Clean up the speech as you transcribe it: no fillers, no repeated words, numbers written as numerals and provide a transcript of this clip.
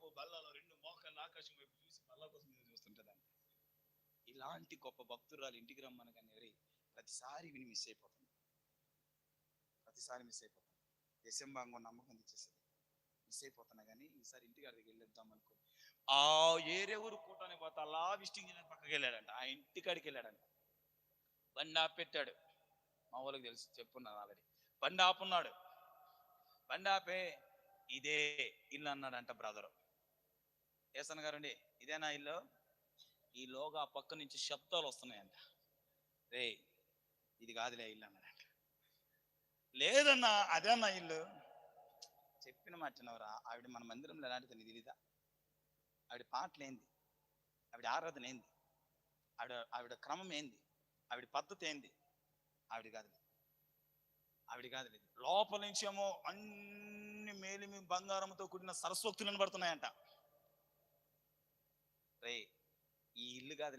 ప్రభు బల్లలో 2 మోకాళ్ళు ఆకాశం వైపు చూసి బల్ల కోసం ఎదురు చూస్తుంటదంట. ఇలాంటి గొప్ప భక్తురాలు ఇంటికి రమ్మనగానే ప్రతిసారి విని మిస్ అయిపోతుంది. దేశంబాంగో నమ్మకం తెచ్చేస్తుంది. మిస్ అయిపోతున్నా కానీ ఈసారి ఇంటికి అక్కడికి వెళ్ళొద్దాం అనుకో. ఆ ఏరే ఊరు కూటానికి పోతే అలా విజిటింగ్ చేయడానికి పక్కకి వెళ్ళాడంట. ఆ ఇంటికాడికి వెళ్ళాడంట. బండి ఆపెట్టాడు. మా వాళ్ళకి తెలుసు, చెప్పున్నాను ఆల్రెడీ. బండి ఆపున్నాడు. బండి ఆపే ఇదే ఇల్లు అన్నాడంట బ్రదరు. ఏసన్న గారండి, ఇదేనా ఇల్లు? ఈలోగా ఆ పక్క నుంచి శబ్దాలు వస్తున్నాయంట. రే ఇది కాదులే ఇల్లు అన్నాడంట. లేదన్నా అదే అన్న ఇల్లు. చెప్పిన మాటనవరా, ఆవిడ మన మందిరంలో ఎలాంటిది నీకు తెలీదా? ఆవిడ పాటలు ఏంది, ఆవిడ ఆరాధన ఏంది, ఆవిడ క్రమం ఏంది, ఆవిడ పద్ధతి ఏంది? ఆవిడ కాదు. లోపల నుంచి ఏమో అన్ని మేలిమి బంగారంతో కూడిన సరస్వక్తులు కనబడుతున్నాయంట. రే ఈ ఇల్లు కాదు